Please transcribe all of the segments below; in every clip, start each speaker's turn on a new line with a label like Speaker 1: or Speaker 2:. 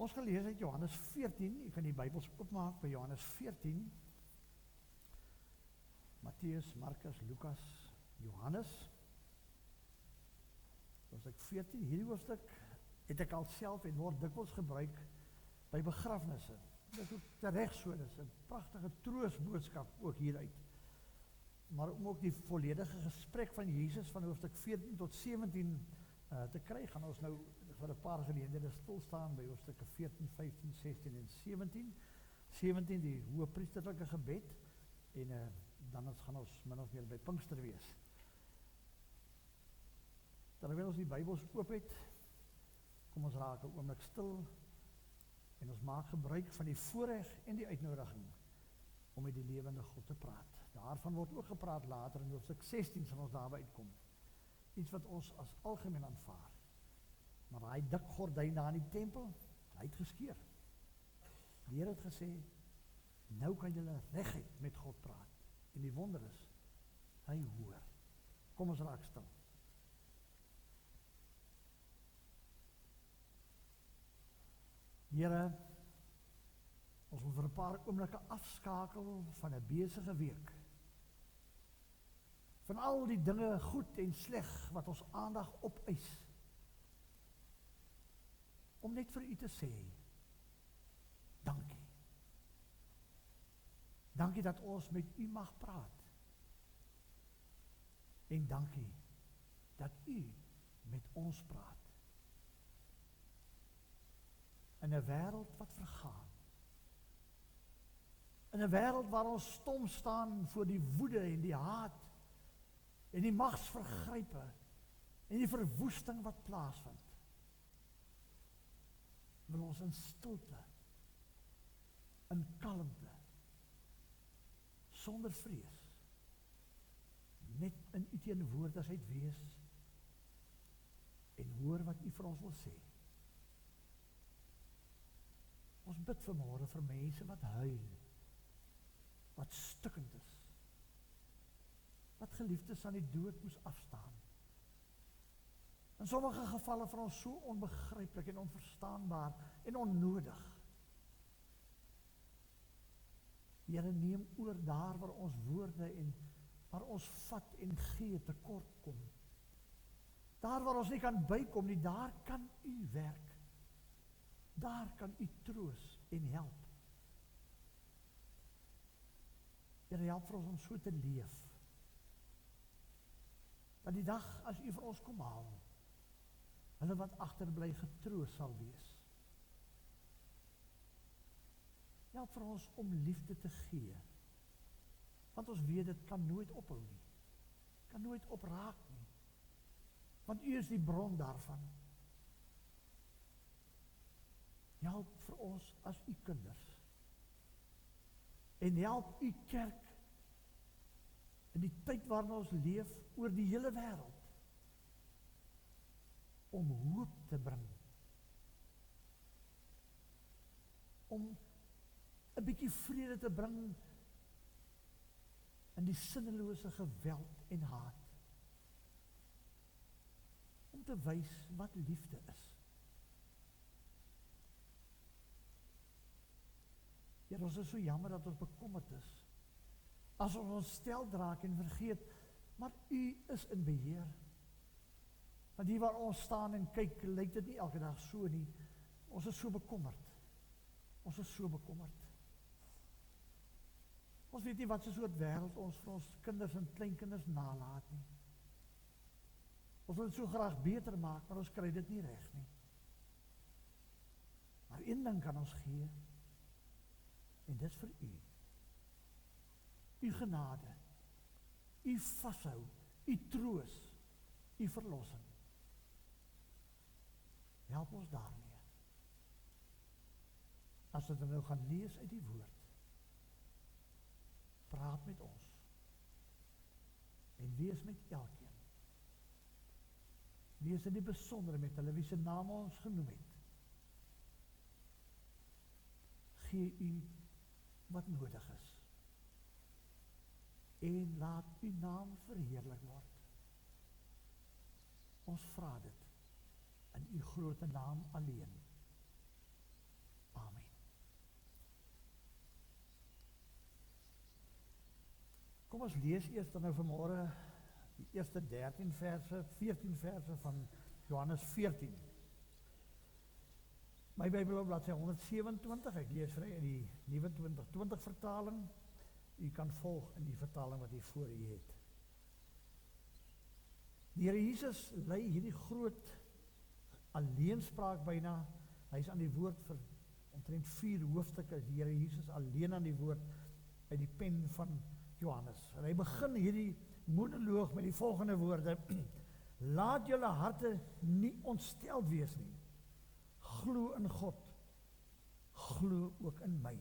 Speaker 1: Ons gaan lees uit Johannes 14, jy kan die Bybels oopmaak by Johannes 14, Mattheus, Markus, Lukas, Johannes, hoofstuk 14, hierdie hoofstuk het ek al self en word dikwels gebruik by begrafnisse. Dit is ook terecht so, dit is 'n pragtige troostboodskap ook hieruit. Maar om ook die volledige gesprek van Jesus van hoofstuk 14 tot 17 te kry, gaan ons nou vir 'n paar geleenthede stilstaan by hoofstukke 14, 15, 16 en 17. 17 die hoëpriesterlike gebed en dan gaan ons min of meer by Pinkster wees. Terwyl ons die Bybels oop het, kom ons raak 'n oomblik stil en ons maak gebruik van die voorreg en die uitnodiging om met die lewende God te praat. Daarvan word ook gepraat later in hoofstuk 16 sal ons daarby uitkom. Iets wat ons as algemeen aanvaar. Maar daai dik gordyn daar in die tempel, hy het geskeur. Die Here het gesê, nou kan julle reguit met God praat. En die wonder is, hy hoor. Kom ons raak stil. Here, ons wil vir 'n paar oomblikke afskakel van 'n besige week. Van al die dinge goed en sleg wat ons aandag opeis. Om net vir u te sê, dankie. Dankie dat ons met u mag praat. En dankie dat u met ons praat. In 'n wêreld wat vergaan. In 'n wêreld waar ons stom staan voor die woede en die haat en die magsvergrype en die verwoesting wat plaasvind. Wil ons in stilte, in kalmte, sonder vrees, net in u teenwoordigheid wees en hoor wat u vir ons wil sê. Ons bid vanmôre vir mense wat huil, wat stikkend is, wat geliefdes aan die dood moes afstaan. In sommige gevalle vir ons so onbegryplik en onverstaanbaar en onnodig. Here, neem oor daar waar ons woorde en waar ons vat en gee tekort kom. Daar waar ons nie kan bykom nie, daar kan u werk. Daar kan u troos en help. Here, help vir ons om so te leef. Dat die dag as u vir ons kom haal, hulle wat agterbly getroos sal wees. Help vir ons om liefde te gee. Want ons weet dit kan nooit ophou nie. Kan nooit opraak nie. Want u is die bron daarvan. Help vir ons as u kinders. En help u kerk in die tyd waarin ons leef oor die hele wêreld om hoop te bring. Om 'n bietjie vrede te bring in die sinnelose geweld en haat. Om te wys wat liefde is. Here, ons is so jammer dat ons bekommerd is. As ons ons stel draak en vergeet, maar u is in beheer. Want hier waar ons staan en kyk, lyk dit nie elke dag so nie. Ons is so bekommerd. Ons is so bekommerd. Ons weet nie wat so 'n wêreld ons vir ons kinders en kleinkinders nalaat nie. Ons wil dit so graag beter maak, maar ons kry dit nie reg nie. Maar een ding kan ons gee, en dit is vir u. U genade, u vashou, u troos, u verlossing. Help ons daarmee. As we nou gaan lees uit die woord, praat met ons en wees met elkeen. Wees in die besondere met hulle wie se name ons genoem het. Gee u wat nodig is. En laat u naam verheerlik word. Ons vra dit in u grote naam alleen. Kom ons lees eers dan nou vanmôre die eerste 14 verse van Johannes 14. My Bybel op bladsy 127, ek lees vry in die Nuwe 2020 vertaling. U kan volg in die vertaling wat u voor u het. Die Here Jesus lei hierdie groot alleenspraak byna. Hy is aan die woord vir omtrent 4 hoofstukke. Die Here Jesus alleen aan die woord uit die pen van Johannes. En hy begin hierdie monoloog met die volgende woorde: Laat julle harte nie ontsteld wees nie. Glo in God. Glo ook in my.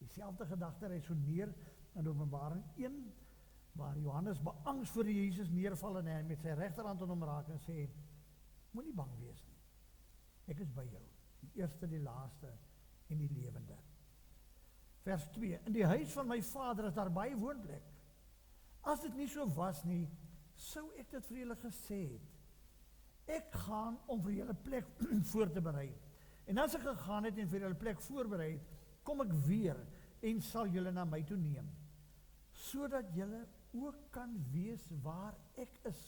Speaker 1: Dieselfde gedagte resoneer in Openbaring 1, waar Johannes beangs voor Jesus neerval en hy met sy regterhand aan hom raak en sê: Moenie bang wees nie. Ek is by jou, die eerste, die laaste en die lewende. Vers 2: In die huis van my Vader is daar baie woonplek. As dit nie so was nie, sou ek dit vir julle gesê het. Ek gaan om vir julle plek voor te berei. En as ek gegaan het en vir julle plek voorberei het, kom ek weer en sal julle na my toe neem, sodat julle ook kan wees waar ek is.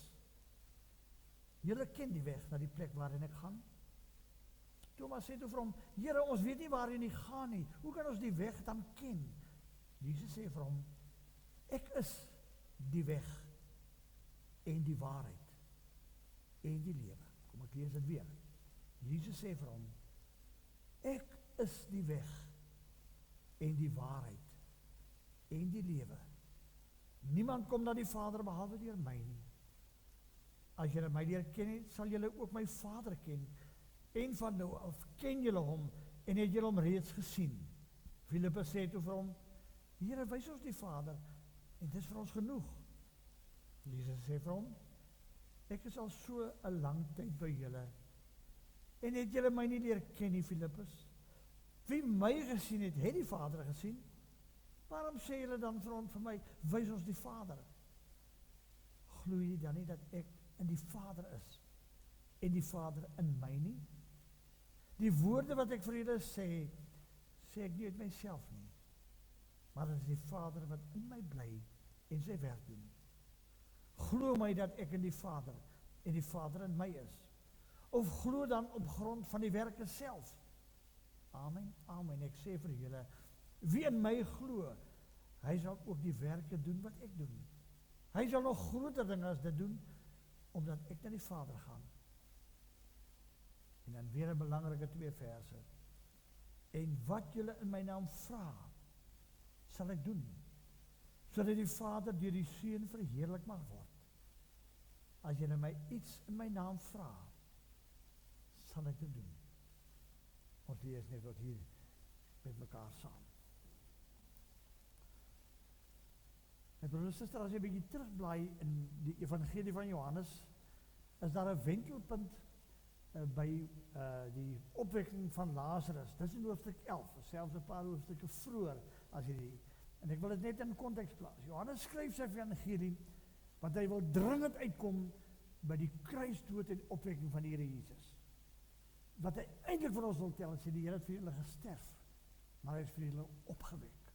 Speaker 1: Julle ken die weg na die plek waarin ek gaan. Thomas sê toe vir hom: Here, ons weet nie waarin jy gaan nie. Hoe kan ons die weg dan ken? Jesus sê vir hom: Ek is die weg en die waarheid en die lewe. Kom ek lees dit weer. Jesus sê vir hom: Ek is die weg en die waarheid en die lewe. Niemand kom na die Vader behalwe deur my nie. As julle my leer ken het, sal julle ook my Vader ken. En van nou af ken julle hom en het julle hom reeds gesien. Filippus sê toe vir hom: Here, wys ons die Vader en dis vir ons genoeg. Jesus sê vir hom: Ek is al so 'n lang tyd by julle en het julle my nie leer ken nie, Filippus? Wie my gesien het, het die Vader gesien. Waarom sê julle dan vir my: Wys ons die Vader? Glo jy dan nie dat ek in die Vader is en die Vader in my nie? Die woorde wat ek vir julle sê ek nie uit myself nie, maar dit is die Vader wat in my bly en sy werk doen. Glo my dat ek in die Vader en die Vader in my is. Of glo dan op grond van die werke self. Amen, amen. Ek sê vir julle, wie in my glo, hy sal ook die werke doen wat ek doen. Hy sal nog groter dinge as dit doen, omdat ek na die Vader gaan. En dan weer 'n belangrike 2 verse. En wat julle in my naam vra, sal ek doen, sodat die Vader deur die Seun verheerlik mag word. As julle my iets in my naam vra, sal ek dit doen. Ons lees net tot hier met mekaar saam. My broers en susters, as jy 'n bietjie terugblaai in die Evangelie van Johannes, is daar 'n wentelpunt by die opwekking van Lazarus. Dis in hoofstuk 11, selfs 'n paar hoofstukke vroeër as hierdie. En ek wil dit net in konteks plaas. Johannes skryf sy evangelie want hy wil dringend uitkom by die kruisdood en opwekking van die Here Jesus. Wat hy eintlik vir ons wil tel, is die Here het vir julle gesterf, maar hy is vir julle opgewek.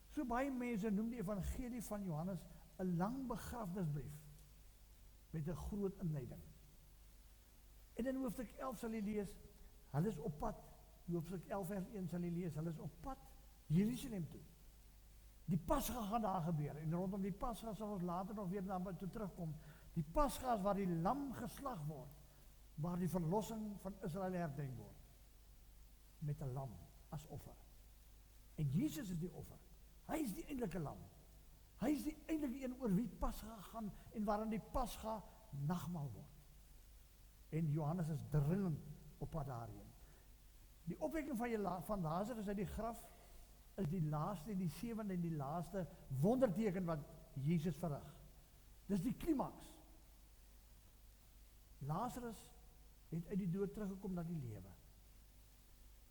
Speaker 1: So baie mense noem die evangelie van Johannes 'n lang begrafnisbrief met 'n groot inleiding. En in hoofstuk 11 sal jy lees, hulle is op pad. Hoofstuk 11 vers 1 sal jy lees, hulle is op pad Jerusalem toe. Die Pasga gaan daar gebeur, en rondom die Pasga sal ons later nog weer daarby toe terugkom. Die Pasga is waar die lam geslag word, waar die verlossing van Israel herdenk word, met 'n lam as offer. En Jesus is die offer. Hy is die eintlike lam. Hy is die eintlike een oor wie Pasga gaan en waarin die Pasga nagmaal word. En Johannes is dringend op pad daarheen. Die opwekking van Lazarus uit die graf is die laaste, die 7de en die laaste wonderteken wat Jesus verrig. Dis die klimaks. Lazarus het uit die dood teruggekom na die lewe.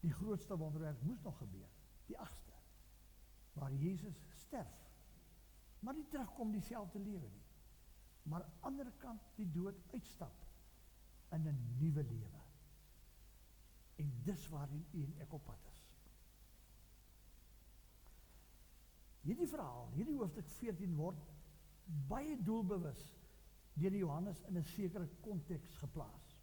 Speaker 1: Die grootste wonderwerk moes nog gebeur, die 8ste, waar Jesus sterf, maar nie terugkom dieselfde lewe nie, maar aan die ander kant die dood uitstap in 'n nuwe lewe. En dis waarin u en ek op pad is. Hierdie verhaal, hierdie hoofstuk 14 word baie doelbewus deur Johannes in 'n sekere konteks geplaas.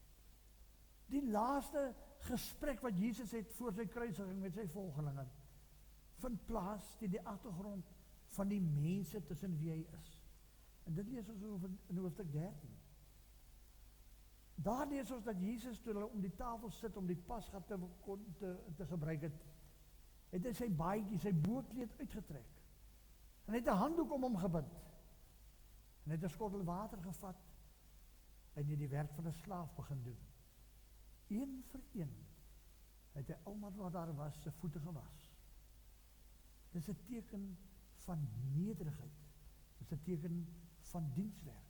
Speaker 1: Die laaste gesprek wat Jesus het voor sy kruisiging met sy volgelinge vind plaas teen die agtergrond van die mense tussen wie hy is. En dit lees ons over in hoofstuk 13. Daar lees ons dat Jesus, toe hulle om die tafel sit om die pasga te gebruik het hy sy baadjie, sy boekleed uitgetrek. En hy het 'n handdoek om hom gebind. En hy het 'n skottel water gevat en hy die werk van 'n slaaf begin doen. Een vir een het hy almal wat daar was se voete gewas. Dit is 'n teken van nederigheid. Dit is 'n teken van dienswerk.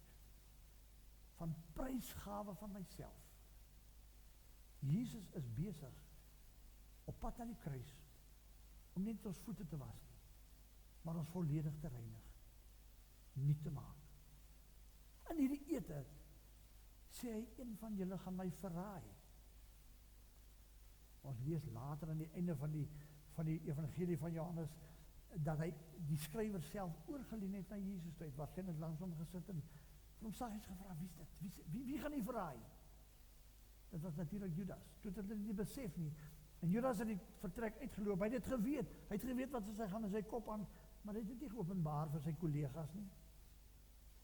Speaker 1: Van prysgawe van myself. Jesus is besig op pad na die kruis om nie net ons voete te was nie, maar ons volledig te reinig, nuut te maak. In hierdie ete sê hy, een van julle gaan my verraai. Ons lees later aan die einde van die evangelie van Johannes dat hy die skrywer self oorgeleen het na Jesus toe, het waarskynlik langs hom gesit en hom saggies gevra, wie is dit? Wie gaan hy verraai? Dit was natuurlik Judas. Toe het hulle nie besef nie. En Judas het die vertrek uitgeloop. Hy het dit geweet. Hy het geweet wat sy gaan in sy kop aan, maar hy het dit nie geopenbaar vir sy kollegas nie.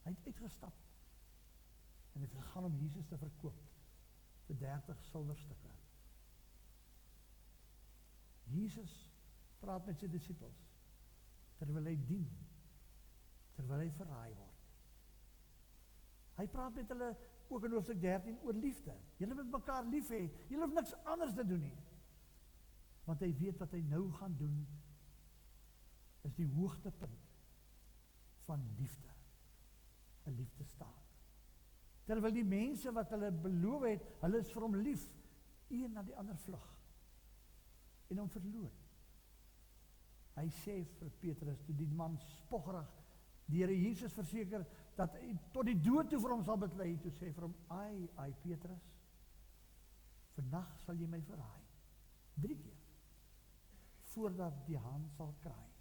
Speaker 1: Hy het uitgestap en het gegaan om Jesus te verkoop vir 30 silwerstukke. Jesus praat met sy disippels terwyl hy dien, terwyl hy verraai word. Hy praat met hulle ook in hoofstuk 13 oor liefde. Julle moet mekaar lief hê. Julle hoef niks anders te doen nie. Want hy weet wat hy nou gaan doen is die hoogtepunt van liefde. 'n Liefdestaak. Terwyl die mense wat hulle beloof het, hulle is vir hom lief, een na die ander vlug en hom verloor. Hy sê vir Petrus, toe die man spoggerig die Here Jesus verseker dat hy tot die dood toe vir hom sal beklei, toe sê vir hom, ai Petrus, vandag sal jy my verraai. 3 keer. Voordat die haan sal kraai.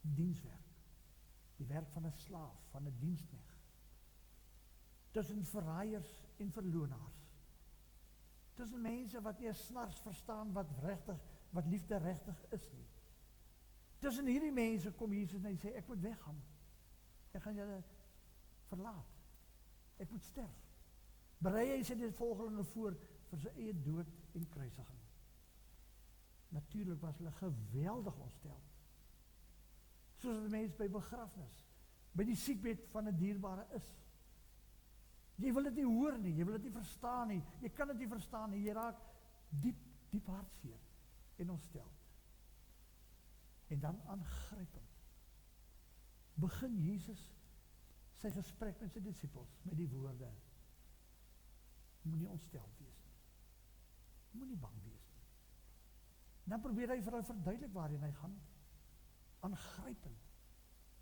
Speaker 1: Dienswerk. Die werk van 'n slaaf, van 'n diensknegt. Tussen verraaiers en verlonaars. Tussen mense wat nie 'n snars verstaan wat liefde regtig is nie. Tussen hierdie mense kom Jesus en hy sê, ek moet weggaan. Ek gaan julle verlaat. Ek moet sterf. Berei hy sy dit volgelinge voor vir sy eie dood en kruisiging. Natuurlik was hulle geweldig ontstel. Soos 'n mens by begrafnis, by die siekbed van 'n dierbare is. Jy wil dit nie hoor nie, jy wil dit nie verstaan nie, jy kan dit nie verstaan nie, jy raak diep hartseer en ontstel. En dan aangrypend begin Jesus sy gesprek met sy disippels met die woorde, moenie ontstel wees nie, moenie bang wees nie. Dan probeer hy vir hulle verduidelik waarheen hy gaan. Aangrypend.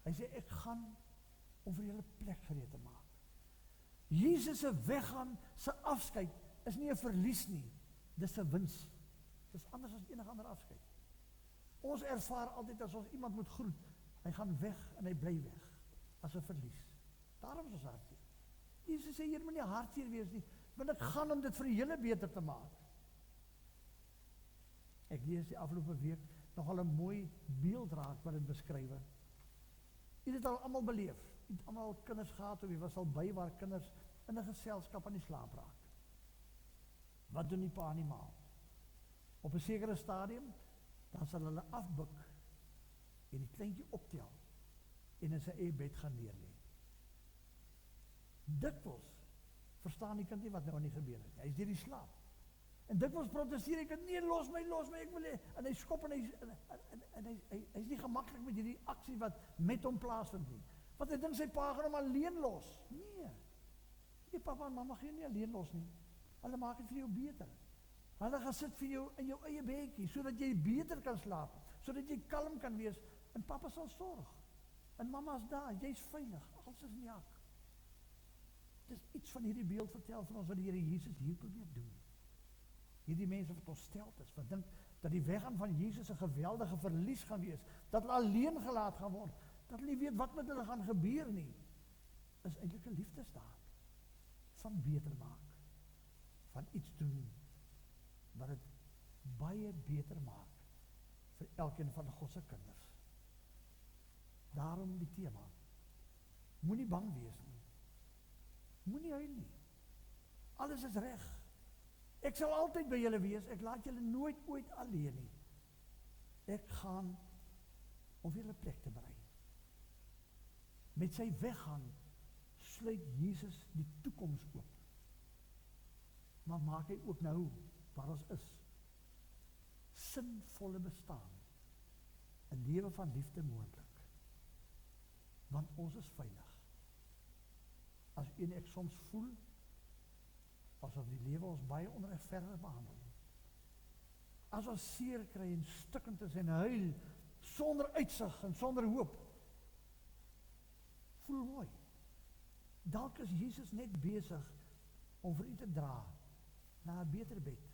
Speaker 1: Hy sê, ek gaan om vir julle plek gereed te maak. Jesus se weggaan, sy afskeid, is nie 'n verlies nie, dis 'n wins. Dis anders as enige ander afskeid. Ons ervaar altyd as ons iemand moet groet, hy gaan weg en hy bly weg, as 'n verlies. Daarom is ons hartseer. Jesus sê, hier moet nie hartseer wees nie, want ek gaan om dit vir julle beter te maak. Ek lees die afgelope week nogal 'n mooi beeldraad wat dit beskryf. Jy het al almal beleef. Jy het almal kinders gehad of jy was al by waar kinders in 'n geselskap aan die slaap raak. Wat doen die pa en die ma? Op 'n sekere stadium dan sal hulle afbuk en die kleintjie optel en in sy eie bed gaan neerlê. Dikwels verstaan die kind nie wat nou aan die gebeur het. Hy is deur die slaap. En dikwels protesteer hy, nee, los my, ek wil nie. En hy skop en hy is nie gemaklik met hierdie aksie wat met hom plaasvind nie. Want hy dink sy pa gaan hom alleen los. Nee. Die papa en mamma gaan jou nie alleen los nie. Hulle maak dit vir jou beter. Hulle gaan sit vir jou in jou eie bedjie, sodat jy beter kan slaap, sodat jy kalm kan wees, en papa sal sorg. En mamma is daar, jy's veilig, alles is in jak. Dit is iets van hierdie beeld vertel van ons wat die Here Jesus hier probeer doen. Hierdie mense wat ontsteld is, wat dink, dat die weggaan van Jesus 'n geweldige verlies gaan wees, dat hulle alleen gelaat gaan word, dat hulle nie weet wat met hulle gaan gebeur nie, is eintlik 'n liefdesdaad van beter maak, van iets doen wat dit baie beter maak vir elkeen van God se kinders. Daarom die tema. Moenie bang wees nie. Moenie huil nie. Alles is reg. Ek sal altyd by julle wees. Ek laat julle nooit ooit alleen nie. Ek gaan om vir julle plek te berei. Met sy weggaan sluit Jesus die toekoms oop. Maar maak hy ook nou waar ons is sinvolle bestaan, 'n lewe van liefde moontlik. Want ons is veilig. As ek soms voel asof die lewe ons baie onregverdig behandel. As ons seer kry en stikkend is en huil sonder uitsig en sonder hoop. Voel mooi. Dalk is Jesus net besig om vir u te dra na 'n beter bed,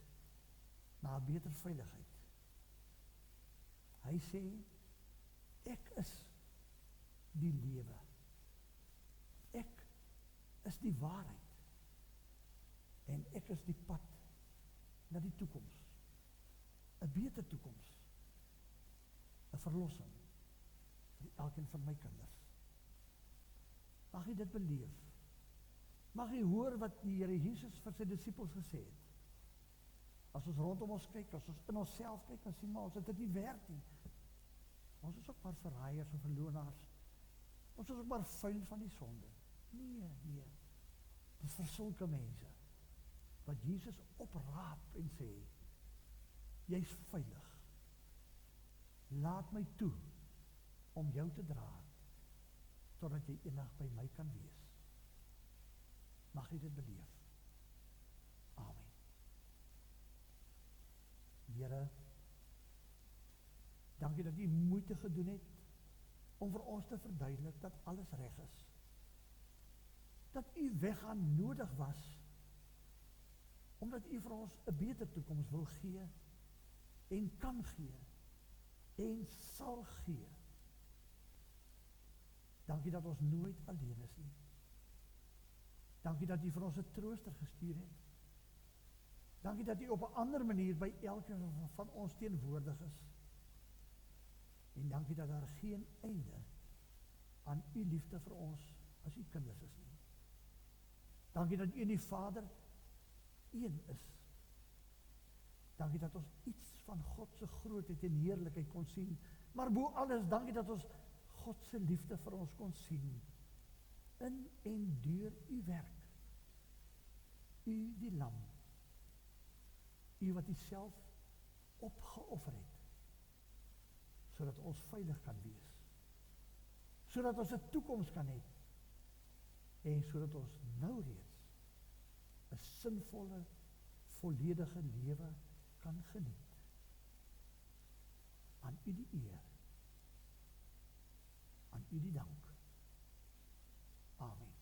Speaker 1: na 'n beter veiligheid. Hy sê, ek is die lewe. Ek is die waarheid. En ek is die pad na die toekoms. 'n beter toekoms. 'n verlossing vir elkeen van my kinders. Mag jy dit beleef? Mag jy hoor wat die Here Jesus vir sy disippels gesê het? As ons rondom ons kyk, as ons in onsself kyk, dan sien ons dat dit nie werk nie. Ons is ook maar verraaiers en verlonaars. Ons is ook maar vuil van die sonde. Nee. Dis vir sulke mense wat Jesus opraap en sê, jy's veilig. Laat my toe om jou te dra totdat jy eendag by my kan wees. Mag jy dit beleef. Amen. Here, dankie dat u moeite gedoen het om vir ons te verduidelik dat alles reg is. Dat u weggaan nodig was, omdat u vir ons 'n beter toekoms wil gee, en kan gee, en sal gee. Dankie dat ons nooit alleen is nie. Dankie dat u vir ons 'n trooster gestuur het. Dankie dat u op 'n ander manier by elkeen van ons teenwoordig is. En dankie dat daar geen einde aan u liefde vir ons as u kinders is nie. Dankie dat u en die Vader een is. Dankie dat ons iets van God se grootheid en heerlikheid kon sien. Maar bo alles, dankie dat ons God se liefde vir ons kon sien. In en deur u werk. U die lam. U wat u self opgeoffer het. Sodat ons veilig kan wees. Sodat ons 'n toekoms kan hê. En sodat ons nou reeds 'n sinvolle, volledige lewe kan geniet. Aan u die eer. Aan u die dank. Amen.